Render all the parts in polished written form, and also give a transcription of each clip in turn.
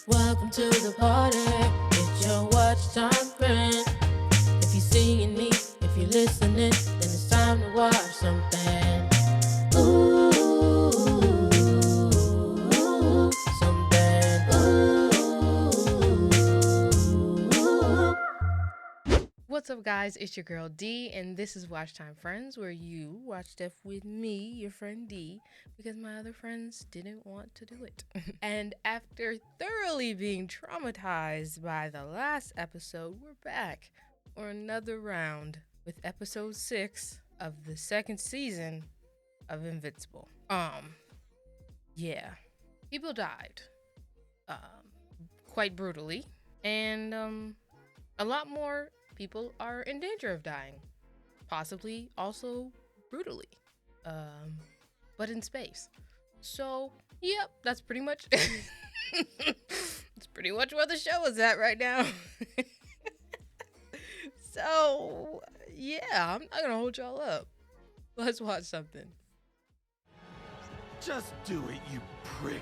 Welcome to the party. It's your watch time friend. If you're seeing me, if you're listening, then it's time to watch something. Ooh, something. Ooh. What's up, guys? It's your girl D, and this is Watch Time Friends, where you watch stuff with me, your friend D, because my other friends didn't want to do it. And after thoroughly being traumatized by the last episode, we're back for another round with episode 6 of the second season of Invincible. Yeah, people died, quite brutally, and a lot more people are in danger of dying, possibly also brutally, but in space. So, yep, that's pretty much it's pretty much where the show is at right now. So, yeah, I'm not gonna hold y'all up. Let's watch something. Just do it, you prick.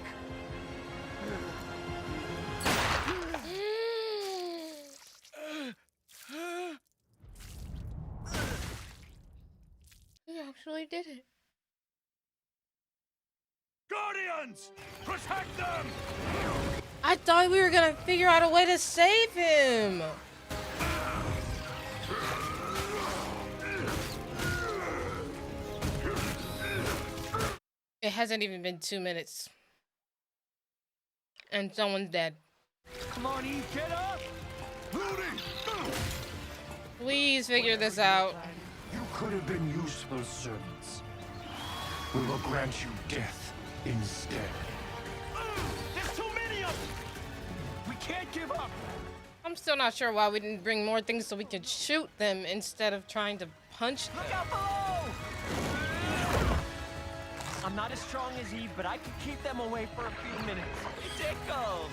He actually did it. Guardians! Protect them! I thought we were gonna figure out a way to save him. It hasn't even been 2 minutes. And someone's dead. Come on, Eve, get up! Rudy! Please figure this out. You could have been useful servants. We will grant you death instead. There's too many of them! We can't give up! I'm still not sure why we didn't bring more things so we could shoot them instead of trying to punch them. Look out below! I'm not as strong as Eve, but I can keep them away for a few minutes. It tickles!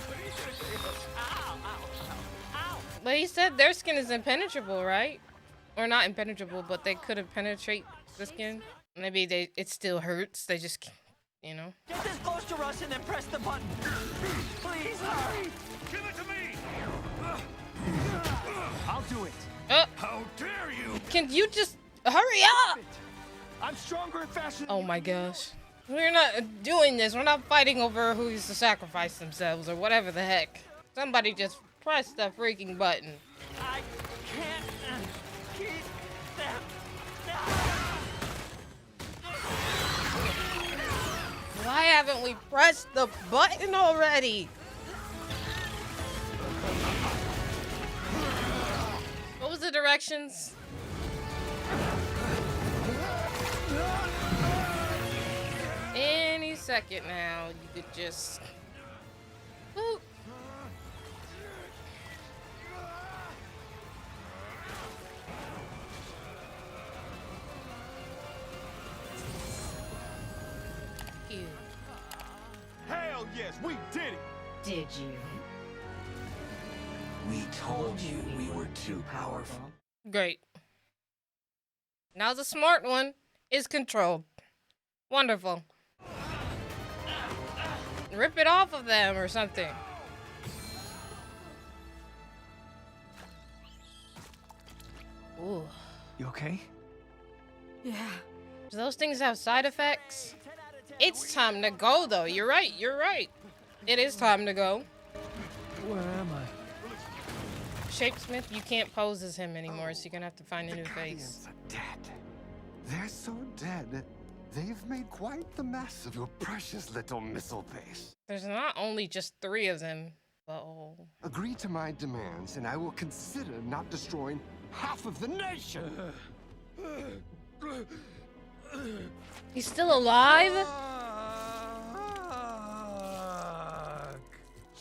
What are you gonna do? Ow, ow, ow, ow! But he said their skin is impenetrable, right? Or not impenetrable, but they couldn't penetrate the skin. Maybe it still hurts. They just, you know. Get this close to us and then press the button. Please hurry! Give it to me! I'll do it. How dare you! Can you just hurry up? I'm stronger and faster than Oh you my can gosh. We're not doing this. We're not fighting over who needs to sacrifice themselves or whatever the heck. Somebody just press the freaking button. I can't keep them down. Why haven't we pressed the button already? What was the directions? Any second now, you could just... Boop. Ew. Hell yes, we did it! Did you? We told you we were too powerful. Great. Now the smart one is controlled. Wonderful. Rip it off of them or something. Ooh. You okay? Yeah. Do those things have side effects? It's time to go, though. You're right. You're right. It is time to go. Where am I? Shapesmith, you can't pose as him anymore, so you're gonna have to find a new face. Guardians are dead. They're so dead, they've made quite the mess of your precious little missile base. There's not only just 3 of them, but oh. Agree to my demands, and I will consider not destroying half of the nation. He's still alive?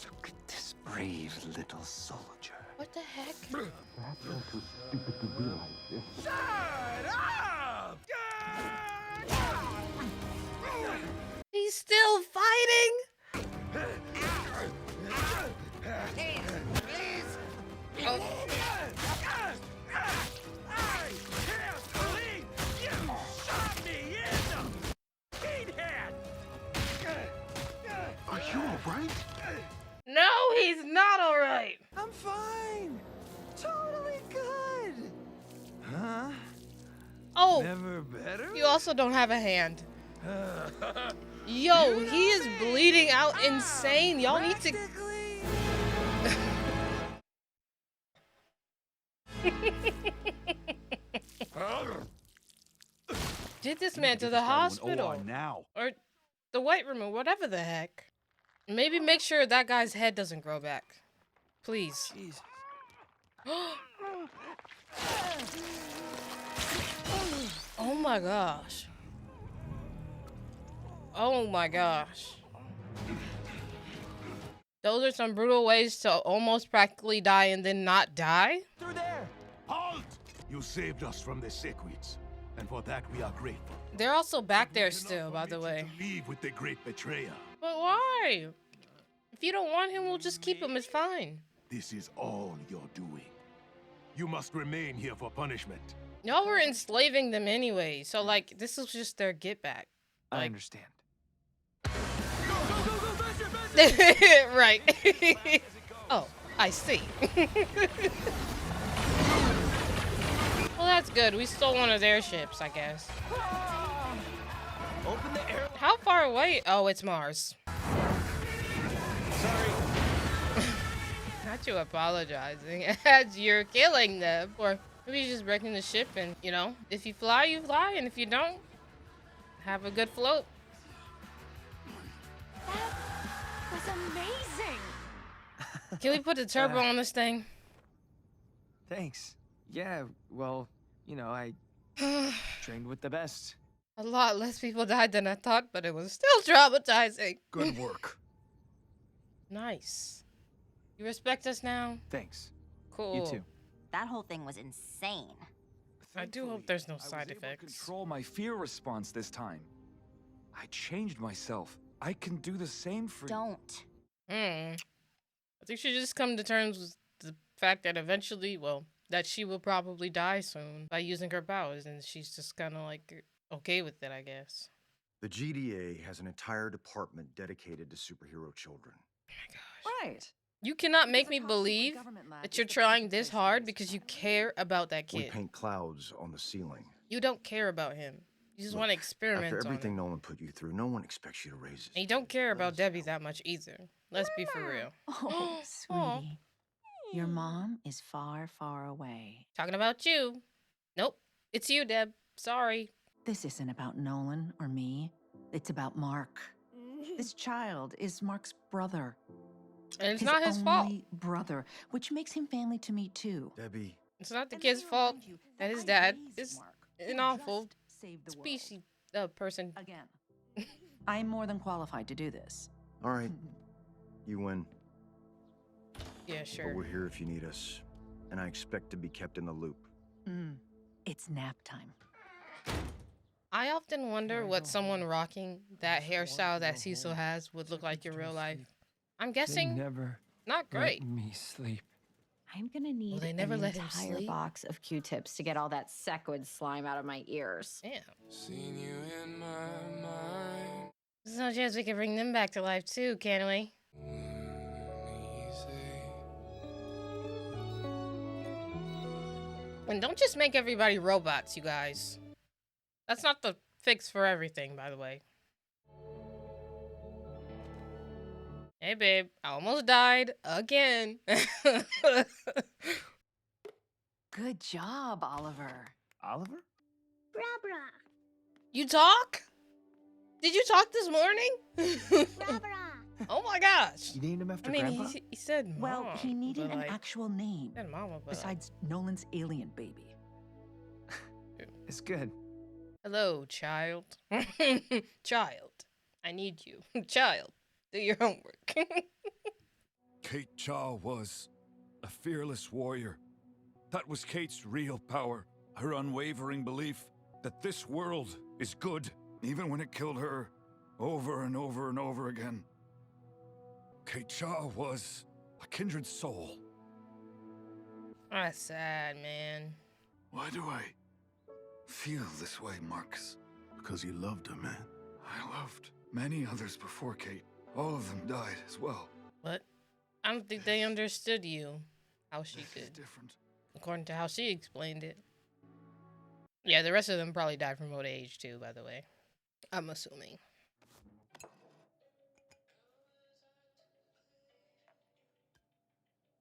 Look at this brave little soldier. What the heck? Perhaps I'm too stupid to realize this. Shut up! He's still fighting? Oh. I can't believe you shot me in the meathead! Are you all right? No, he's not all right. I'm fine. Totally good. Huh? Oh, Never better? you also don't have a hand. Yo, he is bleeding out insane. Y'all need to. Practically. Get this man to the hospital. Now. Or the white room or whatever the heck. Maybe make sure that guy's head doesn't grow back. Please. Jesus. Oh my gosh. Oh my gosh. Those are some brutal ways to almost practically die and then not die. Through there. Halt! You saved us from the Sequids, and for that we are grateful. They're also back there We cannot still, by the permit you way. to leave with the great betrayer. But why? If you don't want him, we'll just keep him. It's fine. This is all you're doing. You must remain here for punishment. Y'all were enslaving them anyway, so like this is just their get back. I Like- understand. Right. Oh, I see. Well, that's good. We stole one of their ships, I guess. Open the air. How far away? Oh, it's Mars. Sorry. Not you apologizing as you're killing them. Or maybe you're just breaking the ship and, you know, if you fly, you fly. And if you don't, have a good float. That was amazing. Can we put the turbo on this thing? Thanks. Yeah, well, you know, I trained with the best. A lot less people died than I thought, but it was still traumatizing. Good work. Nice. You respect us now? Thanks. Cool. You too. That whole thing was insane. I do hope there's no side effects. Control my fear response this time. I changed myself. I can do the same for you. Don't. I think she just come to terms with the fact that eventually, well, that she will probably die soon by using her powers, and she's just kind of like okay with it, I guess. The GDA has an entire department dedicated to superhero children. Oh my gosh. Right. You cannot make me believe that you're trying this hard because you care about that We kid. paint clouds on the ceiling. You don't care about him. You just Look, want to experiment After on everything him. Nolan put you through, no one expects you to raise his And you don't care about Debbie that much either. Let's be for real. Oh, Aw. sweetie. Your mom is far, far away. Talking about you. Nope. It's you, Deb. Sorry. This isn't about Nolan or me. It's about Mark. This child is Mark's brother. And it's not his fault. only brother, which makes him family to me too. Debbie, It's not the And kid's let me fault remind you that his I dad raised is Mark. an He awful just saved the world. species person. Again, I'm more than qualified to do this. all right, you win. Yeah, But sure. we're here if you need us, and I expect to be kept in the loop. It's nap time. I often wonder what someone rocking that hairstyle that Cecil has would look like in real life. I'm guessing Never not great. let me sleep. I'm gonna need they never an let him entire sleep? box of Q-tips to get all that sequid slime out of my ears. Damn. There's no chance we can bring them back to life too, can we? And don't just make everybody robots, you guys. That's not the fix for everything, by the way. Hey, babe. I almost died again. Good job, Oliver. Oliver? You talk? Did you talk this morning? Oh my gosh. You named him after I mean, Grandpa? he said mom. Well, he needed but, an like, actual name he said mama, but, besides Nolan's alien baby. It's good. hello, child. Child. I need you. Child. Do your homework. Kate Chaw was a fearless warrior. That was Kate's real power. Her unwavering belief that this world is good, even when it killed her over and over and over again. Kate Chaw was a kindred soul. That's sad, man. Why do I feel this way, Marcus? Because you loved her, man. I loved many others before Kate. All of them died as well. But I don't think they understood you. How she This is could. different. According to how she explained it. Yeah, the rest of them probably died from old age too, by the way. I'm assuming.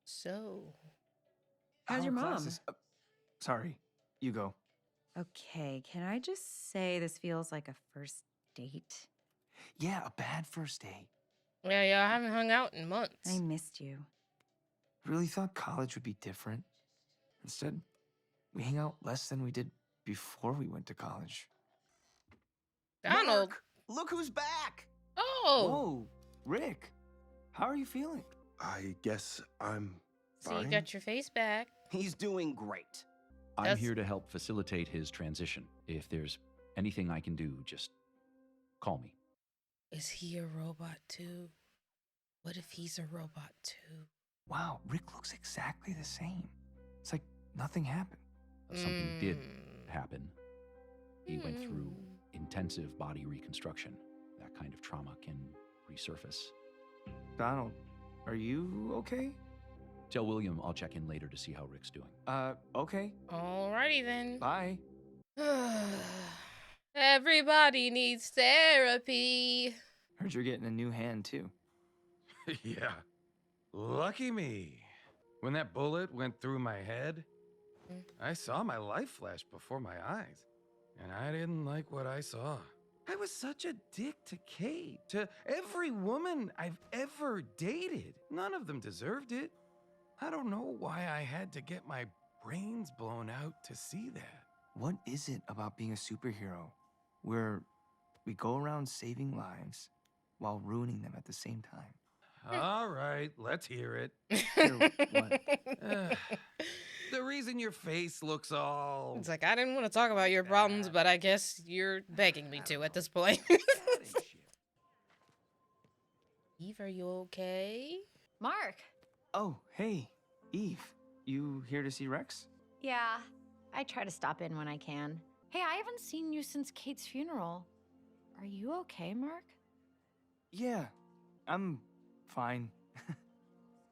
So. How's your Our mom? classes. Sorry, you go. Okay, can I just say this feels like a first date? Yeah, a bad first date. Yeah, I haven't hung out in months. I missed you. Really thought college would be different. Instead, we hang out less than we did before we went to college. Donald! Mark, look who's back! Oh! Whoa, Rick, how are you feeling? I guess I'm So fine. you got your face back. He's doing great. I'm here to help facilitate his transition. If there's anything I can do, just call me. Is he a robot too? What if he's a robot too? Wow, Rick looks exactly the same. It's like nothing happened. Something did happen. He went through intensive body reconstruction. That kind of trauma can resurface. Donald, are you okay? Tell William I'll check in later to see how Rick's doing. Okay. Alrighty then. Bye. Everybody needs therapy. Heard you're getting a new hand, too. Yeah. Lucky me. When that bullet went through my head, I saw my life flash before my eyes. And I didn't like what I saw. I was such a dick to Kate, to every woman I've ever dated. None of them deserved it. I don't know why I had to get my brains blown out to see that. What is it about being a superhero where we go around saving lives while ruining them at the same time? All right, let's hear it. What? The reason your face looks all... It's like, I didn't want to talk about your problems, but I guess you're begging me to at this point. Eve, are you okay? Mark. Oh, hey, Eve. You here to see Rex? Yeah, I try to stop in when I can. Hey, I haven't seen you since Kate's funeral. Are you okay, Mark? Yeah, I'm fine.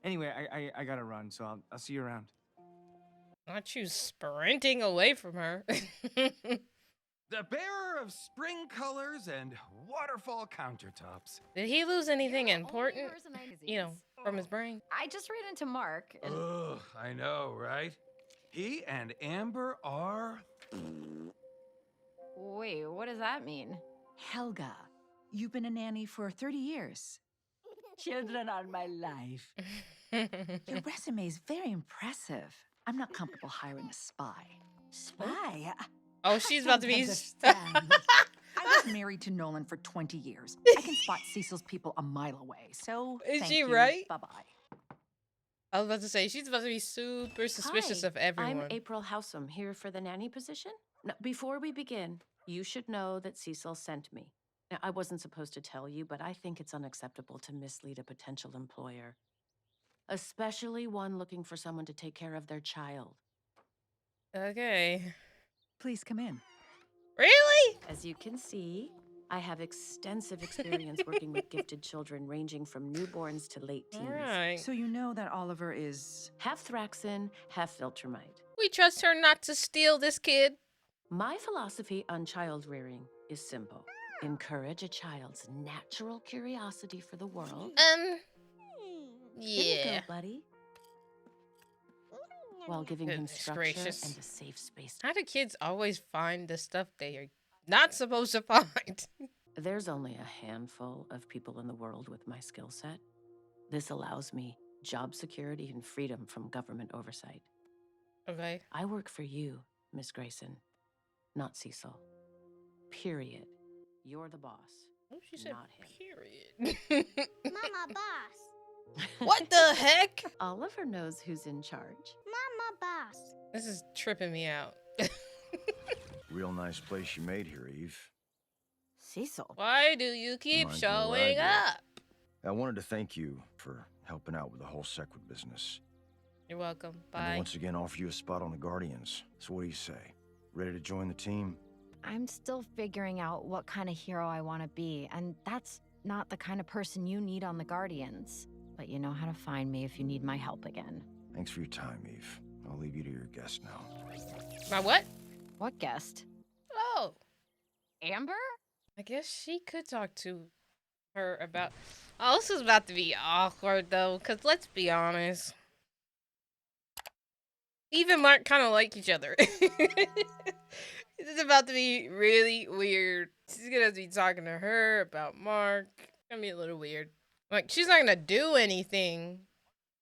Anyway, I gotta run, so I'll see you around. Not you sprinting away from her. The bearer of spring colors and waterfall countertops. Did he lose anything important, you know, from his brain? I just ran into Mark and... Ugh, I know, right? He and Amber are... Wait, what does that mean? Helga, you've been a nanny for 30 years. Children are my life. Your resume is very impressive. I'm not comfortable hiring a spy. Spy? Oh, she's about to be... I was married to Nolan for 20 years. I can spot Cecil's people a mile away, so Is thank she you. right? Bye-bye. I was about to say, she's about to be super suspicious of everyone. I'm April Howsam, here for the nanny position. Now, before we begin, you should know that Cecil sent me. Now, I wasn't supposed to tell you, but I think it's unacceptable to mislead a potential employer, especially one looking for someone to take care of their child. Okay. Please come in. Really? As you can see, I have extensive experience working with gifted children ranging from newborns to late teens. Right. So you know that Oliver is... Half Thraxin, half Viltrumite. We trust her not to steal this kid. My philosophy on child rearing is simple. Encourage a child's natural curiosity for the world. Yeah. Here you go, buddy. While giving him Goodness structure gracious. and a safe space. How do kids always find the stuff they are not supposed to find? There's only a handful of people in the world with my skill set. This allows me job security and freedom from government oversight. Okay. I work for you, Miss Grayson, not Cecil. Period. You're the boss. Oh, she said not him. period. Mama boss. What the heck? Oliver knows who's in charge. Mama boss. This is tripping me out. Real nice place you made here, Eve. Cecil. Why do you keep Reminds me of what I showing did. up? I wanted to thank you for helping out with the whole Sequid business. You're welcome. And to Bye. once again offer you a spot on the Guardians. So what do you say? Ready to join the team? I'm still figuring out what kind of hero I want to be, and that's not the kind of person you need on the Guardians. But you know how to find me if you need my help again. Thanks for your time, Eve. I'll leave you to your guest now. My what? What guest? Oh, Amber? I guess she could talk to her about. Oh, this is about to be awkward though, cause let's be honest. Eve and Mark kind of like each other. This is about to be really weird. She's gonna be talking to her about Mark. It's gonna be a little weird. Like, she's not gonna do anything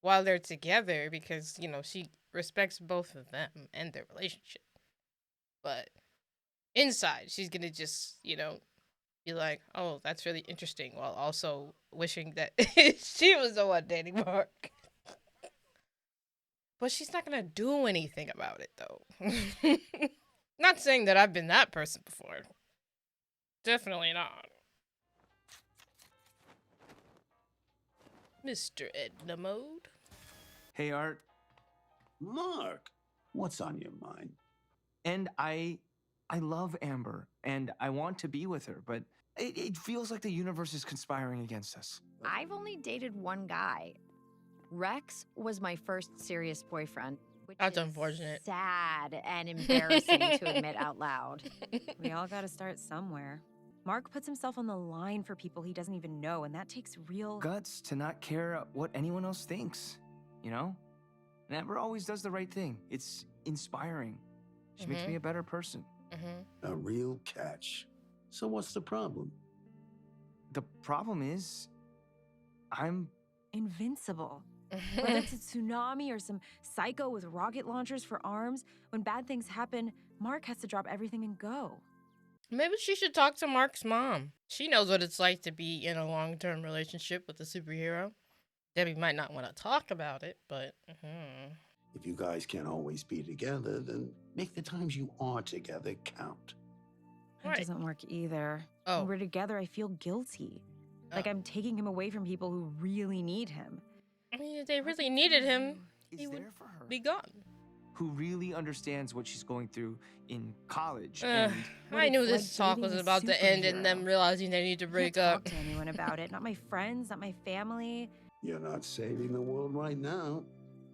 while they're together because, you know, she respects both of them and their relationship. But inside, she's gonna just, you know, be like, oh, that's really interesting, while also wishing that she was the one dating Mark. But she's not gonna do anything about it, though. Not saying that I've been that person before. Definitely not. Mr. Edna Mode. Hey, Art. Mark, what's on your mind? And I love Amber, and I want to be with her, but it feels like the universe is conspiring against us. I've only dated one guy. Rex was my first serious boyfriend, which That's is unfortunate. sad and embarrassing to admit out loud. We all got to start somewhere. Mark puts himself on the line for people he doesn't even know, and that takes real Guts to not care what anyone else thinks, you know? And Amber always does the right thing. It's inspiring. She makes me a better person. A real catch. So what's the problem? The problem is, I'm invincible. Whether it's a tsunami or some psycho with rocket launchers for arms, when bad things happen, Mark has to drop everything and go. Maybe she should talk to Mark's mom. She knows what it's like to be in a long-term relationship with a superhero. Debbie might not want to talk about it, but... If you guys can't always be together, then make the times you are together count. That doesn't work either. Oh. When we're together, I feel guilty. Like I'm taking him away from people who really need him. I mean, if they really needed him, he would be gone. who really understands what she's going through in college. I knew this talk was about to end and them realizing they need to break up. Talk to anyone about it. Not my friends, not my family. You're not saving the world right now.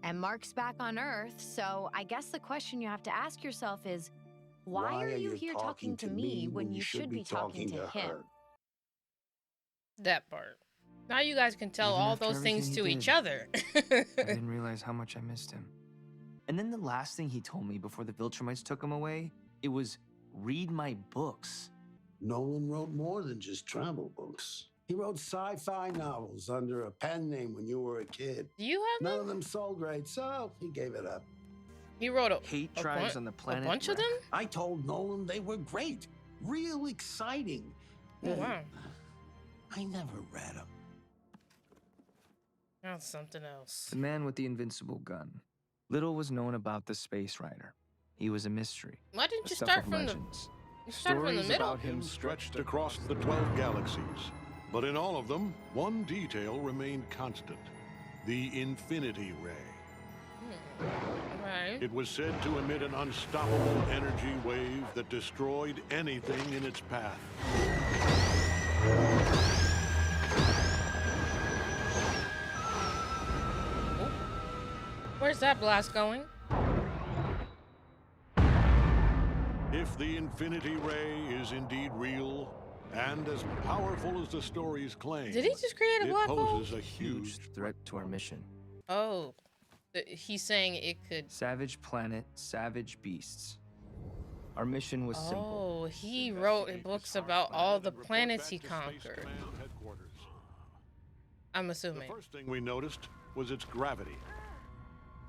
And Mark's back on Earth, so I guess the question you have to ask yourself is, why are you here talking to me when you should be talking to him? That part. Now you guys can tell Even all after those things everything to he each did, other. I didn't realize how much I missed him. And then the last thing he told me before the Viltrumites took him away, it was, read my books. Nolan wrote more than just travel books. He wrote sci-fi novels under a pen name when you were a kid. Do you have None of them sold great, so he gave it up. He wrote Hate tribes on the planet. A bunch of them? I told Nolan they were great, real exciting. Oh, wow. I never read them. That's something else. The man with the invincible gun. Little was known about the space rider. He was a mystery. Why didn't you stuff start of from legends. the... You started from the Stories middle? about him stretched across the 12 galaxies. But in all of them, one detail remained constant. The Infinity Ray. Right. It was said to emit an unstoppable energy wave that destroyed anything in its path. Where's that blast going? If the Infinity Ray is indeed real, and as powerful as the stories claim, Did he just create a black hole? it poses a huge threat to our mission. Oh. He's saying it could... Savage planet, savage beasts. Our mission was simple. Oh, he wrote books about all the planets he conquered. I'm assuming. The first thing we noticed was its gravity.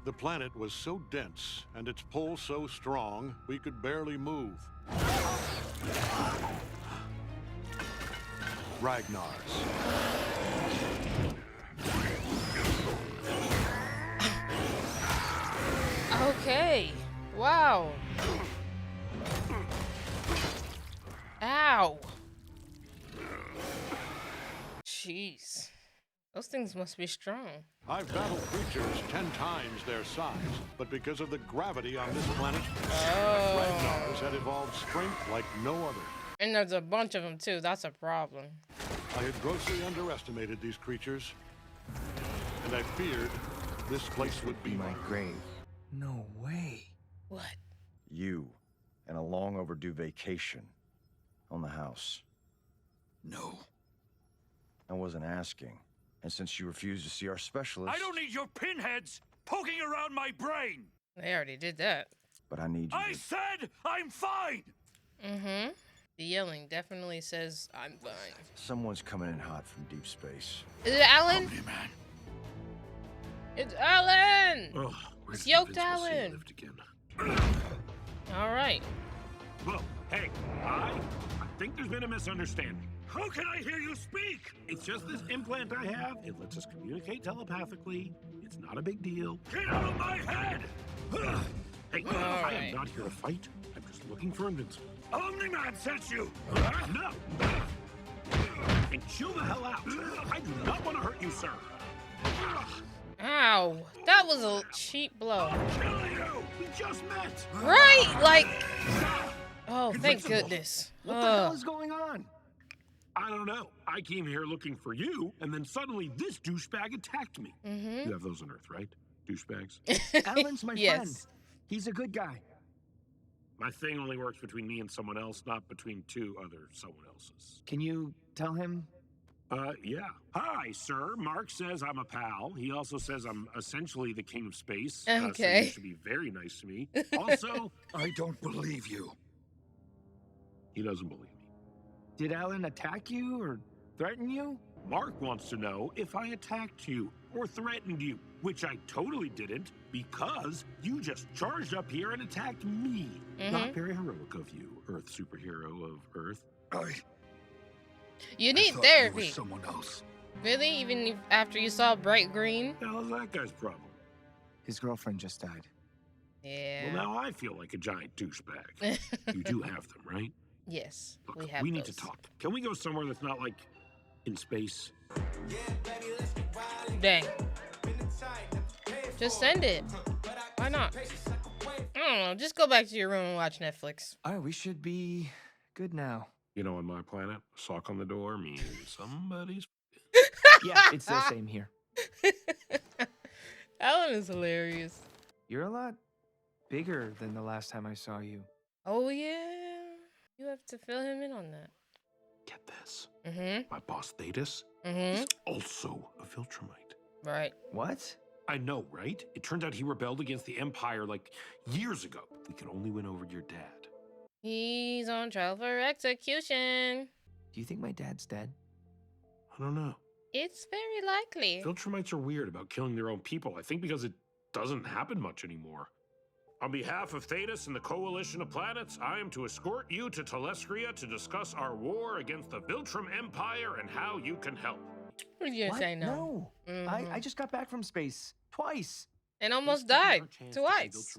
The planet was so dense and its pull so strong, we could barely move. Ragnar's. Okay. Wow. Ow. Jeez. Those things must be strong. I've battled creatures 10 times their size, but because of the gravity on this planet, Ragnar's had evolved strength like no other. And there's a bunch of them too. That's a problem. I had grossly underestimated these creatures. and I feared this place would be my grave. No way. What? You and a long overdue vacation on the house. No. I wasn't asking. And since you refused to see our specialist... I don't need your pinheads poking around my brain! They already did that. But I need you I said I'm fine! Mm-hmm. The yelling definitely says I'm fine. Someone's coming in hot from deep space. Is it Alan? Man. It's Alan! Oh, It's yoked Alan! Alright. Well, hey, I think there's been a misunderstanding. How can I hear you speak? It's just this implant I have. It lets us communicate telepathically. It's not a big deal. Get out of my head! Hey, I am not here to fight. I'm just looking for Invincible. Omni-Man sent you! No! And chill the hell out. I do not want to hurt you, sir. Ow. That was a cheap blow. I'm killing you! We just met! Right? Like... Oh, thank goodness. What the hell is going on? I don't know. I came here looking for you, and then suddenly this douchebag attacked me. Mm-hmm. You have those on Earth, right? Douchebags? Alan's my friend. He's a good guy. My thing only works between me and someone else, not between two other someone else's. Can you tell him? Yeah. Hi, sir. Mark says I'm a pal. He also says I'm essentially the king of space. So Okay. you should be very nice to me. Also, I don't believe you. He doesn't believe me. Did Alan attack you or threaten you? Mark wants to know if I attacked you or threatened you, which I totally didn't because you just charged up here and attacked me. Not very heroic of you, Earth superhero of Earth. You need thought you were therapy. someone else. Really? Even if after you saw bright green? The hell is that guy's problem? His girlfriend just died. Yeah. Well, now I feel like a giant douchebag. You do have them, right? Yes, Look, we have we need those. to talk. Can we go somewhere that's not like in space? Dang. Just send it. Why not? I don't know. Just go back to your room and watch Netflix. All right, we should be good now. You know, on my planet, a sock on the door means somebody's. Yeah, it's the same here. Alan is hilarious. You're a lot bigger than the last time I saw you. Oh, yeah. You have to fill him in on that. Get this. Mm-hmm. My boss, Thetis, Mm-hmm. is also a Viltrumite. Right. What? I know, right? It turns out he rebelled against the Empire like years ago. We could only win over your dad. He's on trial for execution. Do you think my dad's dead? I don't know. It's very likely. Viltrumites are weird about killing their own people. I think because it doesn't happen much anymore. On behalf of Thetis and the Coalition of Planets, I am to escort you to Telestria to discuss our war against the Viltrum Empire and how you can help. What are you gonna say no? No. I just got back from space twice. And almost died twice.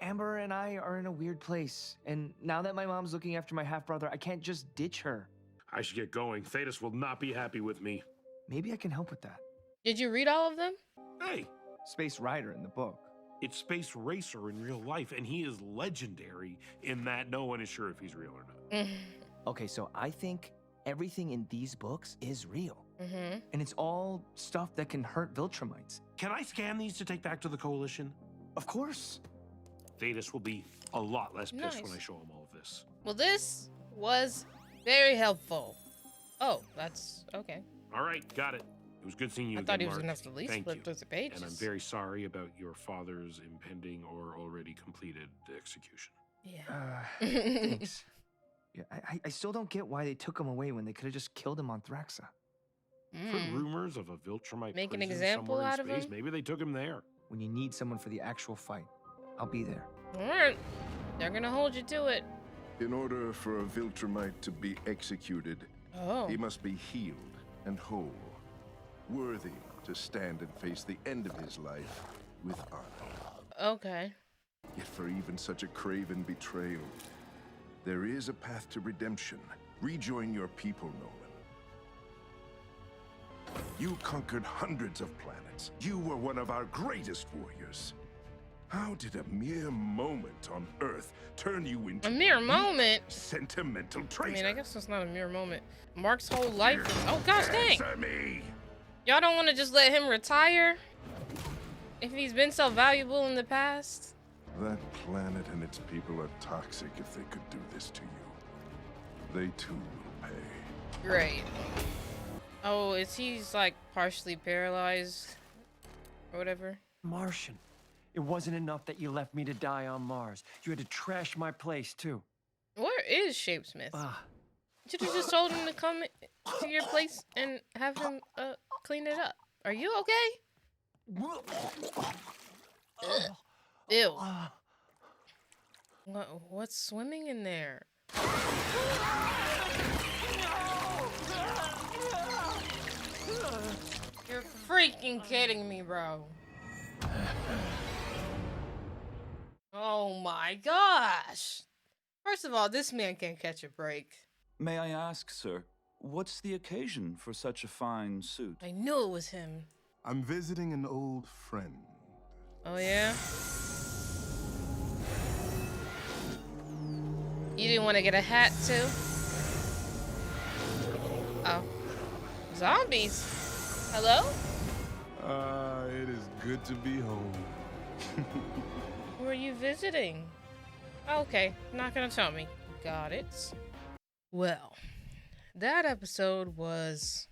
Amber and I are in a weird place. And now that my mom's looking after my half-brother, I can't just ditch her. I should get going. Thetis will not be happy with me. Maybe I can help with that. Did you read all of them? Hey, Space Rider in the book. it's Space Racer in real life, and he is legendary in that no one is sure if he's real or not. Okay, so I think everything in these books is real. Mm-hmm. And it's all stuff that can hurt Viltrumites. Can I scan these to take back to the Coalition? Of course. Thetis will be a lot less pissed Nice. when I show him all of this. Well, this was very helpful. Oh, that's okay. All right, got it. It was good seeing you I again, thought he was Mark. gonna have to at least Thank flip you. through the pages. And I'm very sorry about your father's impending or already completed execution. Yeah. Thanks. Yeah, I still don't get why they took him away when they could have just killed him on Thraxa. For rumors of a Viltrumite Make an prison example somewhere in out of space, him? maybe they took him there. When you need someone for the actual fight, I'll be there. All right. They're gonna hold you to it. In order for a Viltrumite to be executed, Oh. he must be healed and whole, worthy to stand and face the end of his life with honor. Okay. Yet for even such a craven betrayal, there is a path to redemption. Rejoin your people, Nolan. You conquered hundreds of planets. You were one of our greatest warriors. How did a mere moment on Earth turn you into A mere moment? sentimental I traitor? mean, I guess it's not a mere moment. Mark's whole life is. Oh gosh, dang! Answer me! Y'all don't want to just let him retire? If he's been so valuable in the past? That planet and its people are toxic if they could do this to you. They too will pay. Great. Oh, he's like partially paralyzed or whatever? Martian. It wasn't enough that you left me to die on Mars. You had to trash my place, too. Where is Shapesmith? You should have just told him to come to your place and have him clean it up. Are you okay? Ew. What's swimming in there? You're freaking kidding me, bro. Oh my gosh. First of all, this man can't catch a break. May I ask, sir, what's the occasion for such a fine suit? I knew it was him. I'm visiting an old friend. Oh yeah? You didn't want to get a hat too? Oh. Zombies. Hello? It is good to be home. Who are you visiting? Okay, not gonna tell me. Got it. Well, that episode was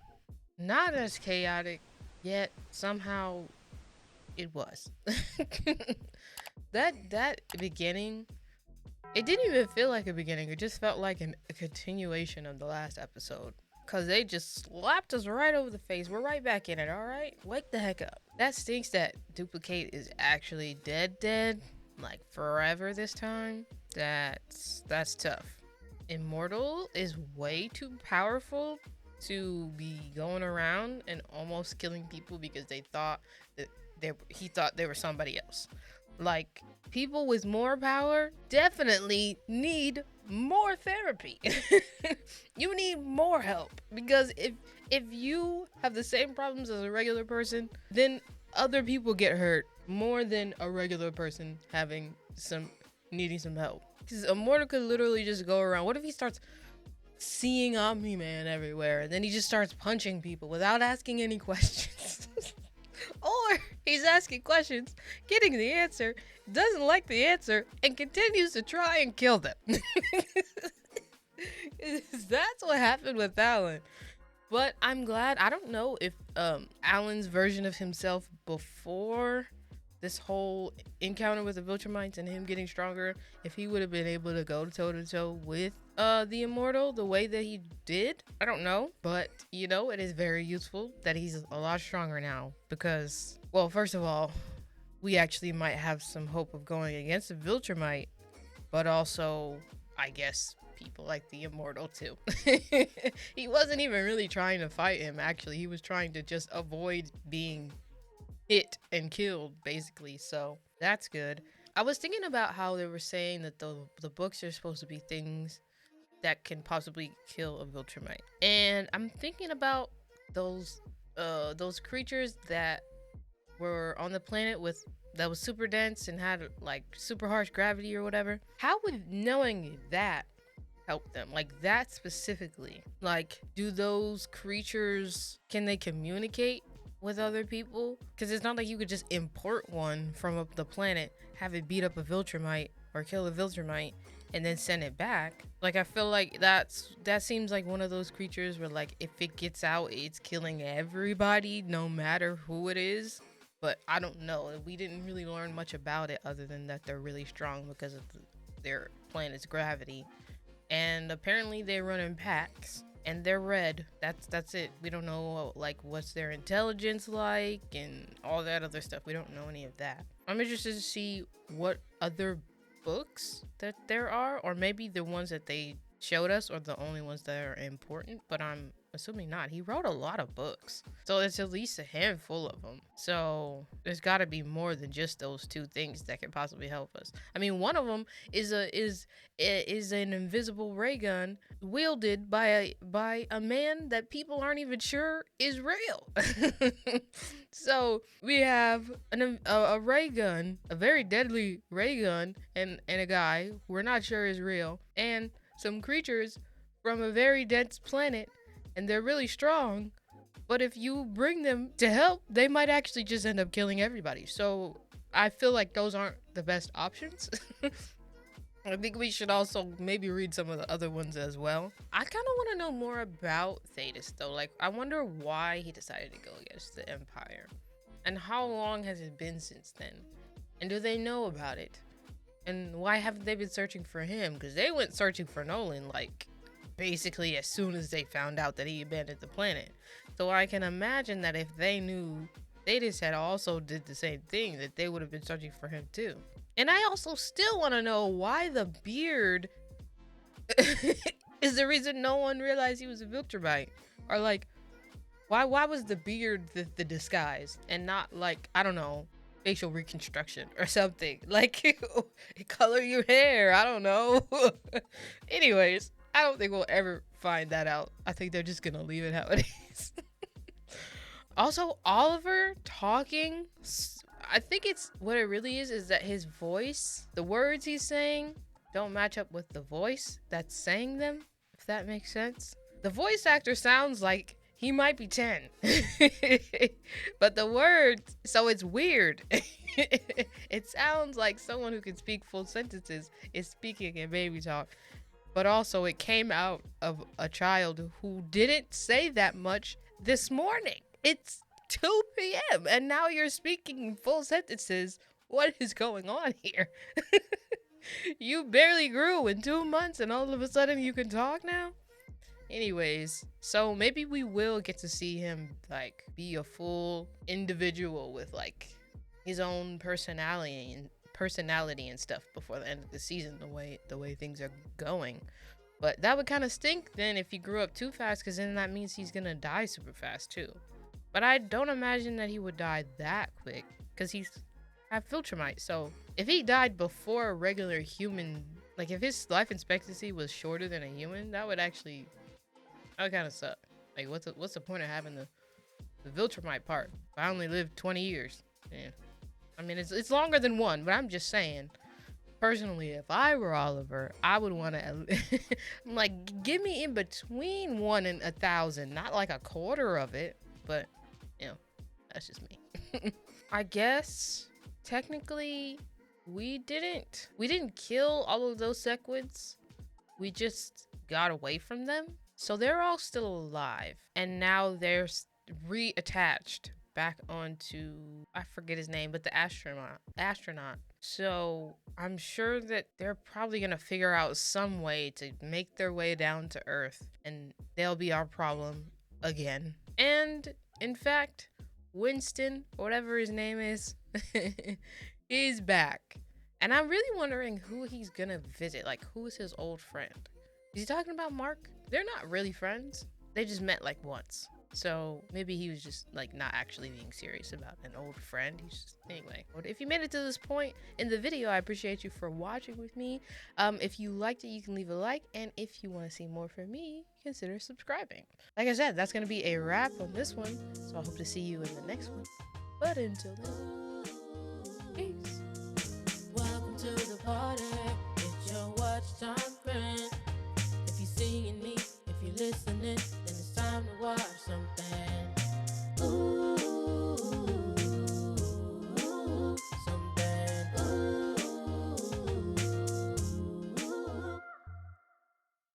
not as chaotic, yet somehow it was. that beginning, it didn't even feel like a beginning. It just felt like a continuation of the last episode. Cause they just slapped us right over the face. We're right back in it, alright? Wake the heck up. That stinks that Duplicate is actually dead. Like forever this time. That's tough. Immortal is way too powerful to be going around and almost killing people because they thought that he thought they were somebody else. Like, people with more power definitely need more therapy. You need more help, because if you have the same problems as a regular person, then other people get hurt more than a regular person needing some help. Because Immortal could literally just go around. What if he starts seeing Omni-Man everywhere and then he just starts punching people without asking any questions? Or he's asking questions, getting the answer, doesn't like the answer, and continues to try and kill them. That's what happened with Alan. But I'm glad. I don't know if Alan's version of himself before this whole encounter with the Viltrumites and him getting stronger, if he would have been able to go toe-to-toe with the Immortal the way that he did, I don't know. But, you know, it is very useful that he's a lot stronger now because, well, first of all, we actually might have some hope of going against the Viltrumite, but also, I guess, people like the Immortal too. He wasn't even really trying to fight him, actually. He was trying to just avoid being hit and killed, basically, so that's good. I was thinking about how they were saying that the books are supposed to be things that can possibly kill a Viltrumite, and I'm thinking about those creatures that were on the planet that was super dense and had like super harsh gravity or whatever. How would knowing that help them? Like that specifically. Like, do those creatures, can they communicate with other people? Because it's not like you could just import one from the planet, have it beat up a Viltrumite or kill a Viltrumite, and then send it back. Like, I feel like that seems like one of those creatures where, like, if it gets out, it's killing everybody, no matter who it is. But I don't know. We didn't really learn much about it other than that they're really strong because of their planet's gravity. And apparently they run in packs. And they're red. That's it. We don't know like what's their intelligence like and all that other stuff. We don't know any of that. I'm interested to see what other books that there are, or maybe the ones that they showed us are the only ones that are important, but I'm assuming not. He wrote a lot of books, so it's at least a handful of them. So there's got to be more than just those two things that could possibly help us. I mean, one of them is an invisible ray gun wielded by a man that people aren't even sure is real. So we have a ray gun, a very deadly ray gun, and a guy who we're not sure is real, and some creatures from a very dense planet, and they're really strong, But if you bring them to help, they might actually just end up killing everybody. So I feel like those aren't the best options. I think we should also maybe read some of the other ones as well. I kind of want to know more about Thetis though. Like, I wonder why he decided to go against the Empire. And how long has it been since then? And do they know about it? And why haven't they been searching for him? Because they went searching for Nolan, like, basically as soon as they found out that he abandoned the planet. So I can imagine that if they knew Thetis had also did the same thing, that they would have been searching for him too. And I also still want to know why the beard is the reason no one realized he was a Viltrumite. Or like, why was the beard the disguise and not like, I don't know, facial reconstruction or something? Like, color your hair, I don't know. Anyways, I don't think we'll ever find that out. I think they're just gonna leave it how it is. Also, Oliver talking, I think it's what it really is that his voice, the words he's saying, don't match up with the voice that's saying them, if that makes sense. The voice actor sounds like he might be 10, but the words, so it's weird. It sounds like someone who can speak full sentences is speaking in baby talk, but also it came out of a child who didn't say that much this morning. It's 2 p.m. and now you're speaking full sentences. What is going on here? You barely grew in 2 months and all of a sudden you can talk now? Anyways, so maybe we will get to see him like be a full individual with like his own personality and stuff before the end of the season, the way things are going. But that would kind of stink then if he grew up too fast, because then that means he's gonna die super fast too. But I don't imagine that he would die that quick, because he's half Viltrumite. So if he died before a regular human, like if his life expectancy was shorter than a human, that would kind of suck. Like what's the point of having the Viltrumite part? If I only lived 20 years. Yeah. I mean, it's longer than one, but I'm just saying. Personally, if I were Oliver, I would want to, I'm like, give me in between 1 and 1,000, not like a quarter of it, but, you know, that's just me. I guess, technically, we didn't kill all of those Sequids. We just got away from them. So they're all still alive, and now they're reattached back onto, I forget his name, but the astronaut. So I'm sure that they're probably gonna figure out some way to make their way down to Earth, and they'll be our problem again. And in fact, Winston, whatever his name is, is back. And I'm really wondering who he's gonna visit. Like, who is his old friend? Is he talking about Mark? They're not really friends. They just met like once. So maybe he was just like not actually being serious about an old friend. Anyway, if you made it to this point in the video, I appreciate you for watching with me. If you liked it, you can leave a like, and if you want to see more from me, consider subscribing. Like I said, that's gonna be a wrap on this one, so I hope to see you in the next one. But until then, peace. Welcome to the party. It's your watch time friend. If you're seeing me, if you listen.